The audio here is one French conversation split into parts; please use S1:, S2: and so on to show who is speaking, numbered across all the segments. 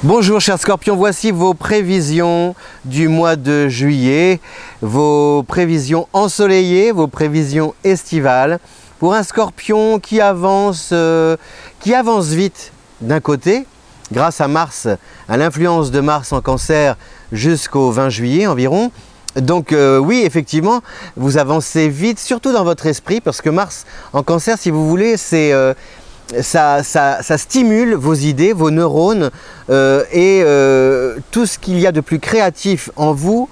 S1: Bonjour chers scorpions, voici vos prévisions du mois de juillet, vos prévisions ensoleillées, vos prévisions estivales. Pour un scorpion qui avance vite d'un côté, grâce à Mars, à l'influence de Mars en Cancer jusqu'au 20 juillet environ. Donc oui, effectivement, vous avancez vite, surtout dans votre esprit, parce que Mars en Cancer, si vous voulez, c'est... Ça stimule vos idées, vos neurones et tout ce qu'il y a de plus créatif en vous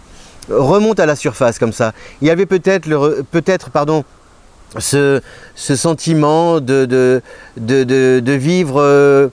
S1: remonte à la surface comme ça. Il y avait peut-être ce sentiment de vivre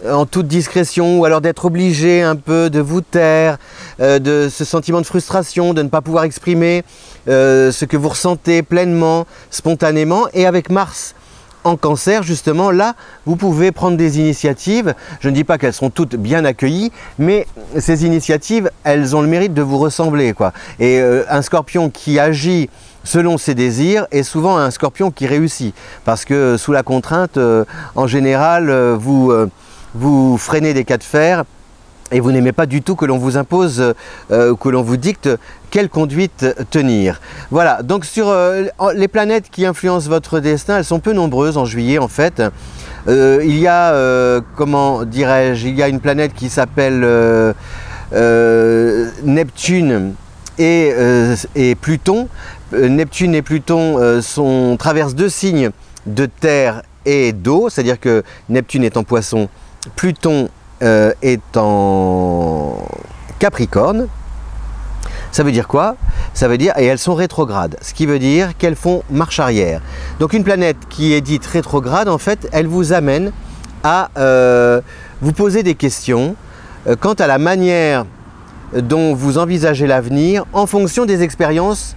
S1: en toute discrétion ou alors d'être obligé un peu de vous taire, de ce sentiment de frustration, de ne pas pouvoir exprimer ce que vous ressentez pleinement, spontanément. Et avec Mars en Cancer, justement, là, vous pouvez prendre des initiatives. Je ne dis pas qu'elles seront toutes bien accueillies, mais ces initiatives, elles ont le mérite de vous ressembler, quoi. Et un scorpion qui agit selon ses désirs est souvent un scorpion qui réussit. Parce que sous la contrainte, en général, vous freinez des cas de fer et vous n'aimez pas du tout que l'on vous impose, que l'on vous dicte quelle conduite tenir. Voilà, donc sur les planètes qui influencent votre destin, elles sont peu nombreuses en juillet en fait. Il y a, comment dirais-je, il y a une planète qui s'appelle Neptune et Pluton. Neptune et Pluton traversent deux signes de terre et d'eau, c'est-à-dire que Neptune est en Poisson, Pluton est en Capricorne. Ça veut dire quoi? Ça veut dire, et elles sont rétrogrades, ce qui veut dire qu'elles font marche arrière. Donc une planète qui est dite rétrograde, en fait, elle vous amène à vous poser des questions quant à la manière dont vous envisagez l'avenir en fonction des expériences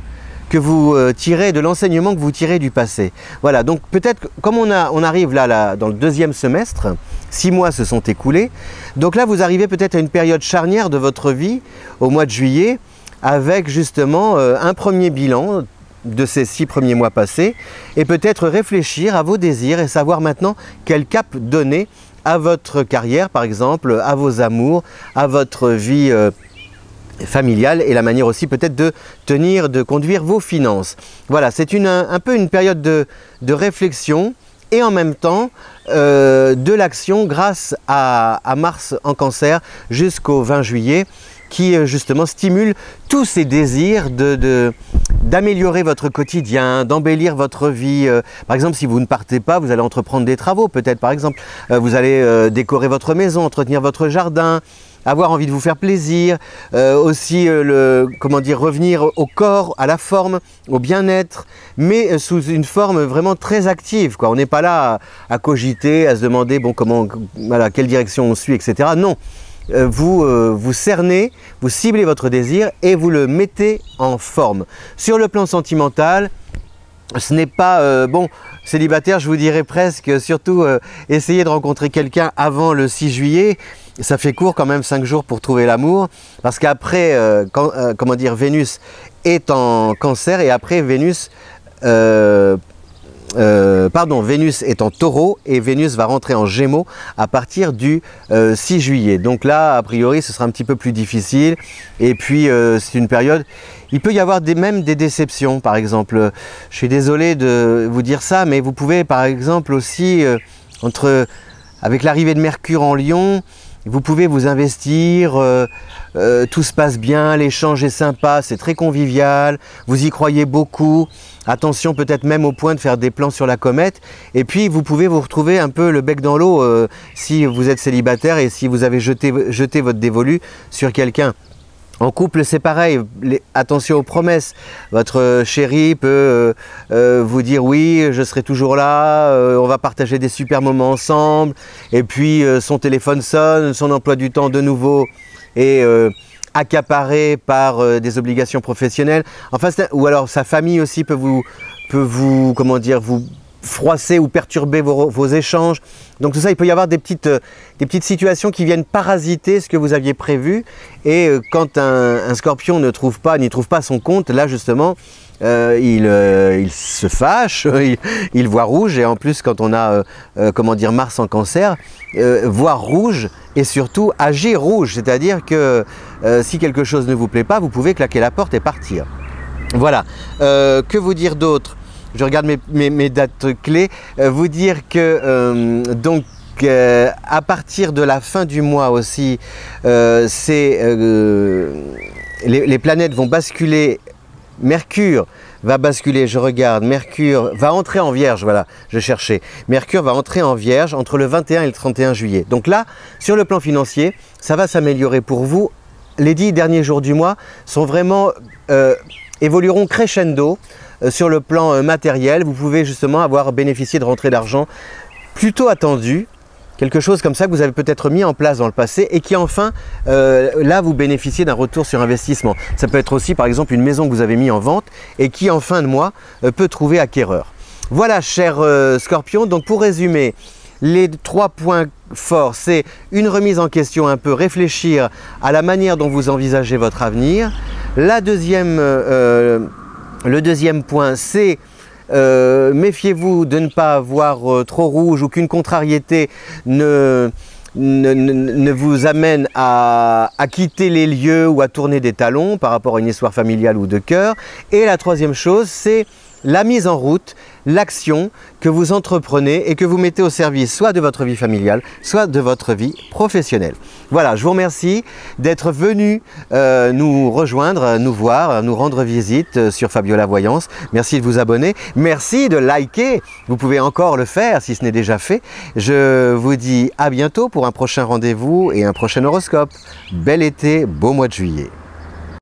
S1: que vous tirez, de l'enseignement que vous tirez du passé. Voilà, donc peut-être, comme on arrive là dans le deuxième semestre, 6 mois se sont écoulés, donc là vous arrivez peut-être à une période charnière de votre vie, au mois de juillet, avec justement un premier bilan de ces 6 premiers mois passés, et peut-être réfléchir à vos désirs et savoir maintenant quel cap donner à votre carrière, par exemple, à vos amours, à votre vie familiale et la manière aussi peut-être de conduire vos finances. Voilà, c'est un peu une période de réflexion et en même temps de l'action grâce à Mars en Cancer jusqu'au 20 juillet qui justement stimule tous ces désirs d'améliorer votre quotidien, d'embellir votre vie. Par exemple, si vous ne partez pas, vous allez entreprendre des travaux. Peut-être, par exemple, vous allez décorer votre maison, entretenir votre jardin, avoir envie de vous faire plaisir, aussi revenir au corps, à la forme, au bien-être, mais sous une forme vraiment très active, quoi. On n'est pas là à cogiter, à se demander bon quelle direction on suit, etc. Non, vous cernez, vous ciblez votre désir et vous le mettez en forme. Sur le plan sentimental, ce n'est pas bon. Célibataire, je vous dirais presque, surtout essayez de rencontrer quelqu'un avant le 6 juillet. Ça fait court quand même 5 jours pour trouver l'amour, parce qu'après, Vénus est en Cancer et après Vénus est en Taureau et Vénus va rentrer en Gémeaux à partir du 6 juillet. Donc là, a priori, ce sera un petit peu plus difficile. Et puis, c'est une période... Il peut y avoir même des déceptions, par exemple. Je suis désolé de vous dire ça, mais vous pouvez, par exemple, aussi, avec l'arrivée de Mercure en Lion, vous pouvez vous investir, tout se passe bien, l'échange est sympa, c'est très convivial, vous y croyez beaucoup. Attention peut-être même au point de faire des plans sur la comète. Et puis vous pouvez vous retrouver un peu le bec dans l'eau si vous êtes célibataire et si vous avez jeté votre dévolu sur quelqu'un. En couple, c'est pareil, attention aux promesses. Votre chéri peut vous dire oui, je serai toujours là, on va partager des super moments ensemble. Et puis son téléphone sonne, son emploi du temps de nouveau est accaparé par des obligations professionnelles. Enfin, ou alors sa famille aussi peut vous froisser ou perturber vos échanges. Donc tout ça, il peut y avoir des petites situations qui viennent parasiter ce que vous aviez prévu. Et quand un scorpion n'y trouve pas son compte, là justement, il se fâche, il voit rouge, et en plus quand on a comment dire, Mars en Cancer, voir rouge et surtout agir rouge, c'est-à-dire que si quelque chose ne vous plaît pas, vous pouvez claquer la porte et partir. Voilà. Que vous dire d'autre? Je regarde mes dates clés. Vous dire que donc à partir de la fin du mois aussi, les planètes vont basculer. Mercure va basculer, je regarde, Mercure va entrer en Vierge, voilà, je cherchais. Mercure va entrer en Vierge entre le 21 et le 31 juillet. Donc là, sur le plan financier, ça va s'améliorer pour vous. Les 10 derniers jours du mois sont vraiment, évolueront crescendo sur le plan matériel. Vous pouvez justement avoir bénéficié de rentrées d'argent plutôt attendues. Quelque chose comme ça que vous avez peut-être mis en place dans le passé et qui enfin, là, vous bénéficiez d'un retour sur investissement. Ça peut être aussi par exemple une maison que vous avez mis en vente et qui en fin de mois peut trouver acquéreur. Voilà, cher Scorpion, donc pour résumer, les 3 points forts, c'est une remise en question un peu, réfléchir à la manière dont vous envisagez votre avenir. Le deuxième point, c'est méfiez-vous de ne pas voir trop rouge ou qu'une contrariété ne vous amène à quitter les lieux ou à tourner des talons par rapport à une histoire familiale ou de cœur. Et la troisième chose, c'est la mise en route, l'action que vous entreprenez et que vous mettez au service soit de votre vie familiale, soit de votre vie professionnelle. Voilà, je vous remercie d'être venu nous rejoindre, nous voir, nous rendre visite sur Fabiola Voyance. Merci de vous abonner, merci de liker, vous pouvez encore le faire si ce n'est déjà fait. Je vous dis à bientôt pour un prochain rendez-vous et un prochain horoscope. Bel été, beau mois de juillet.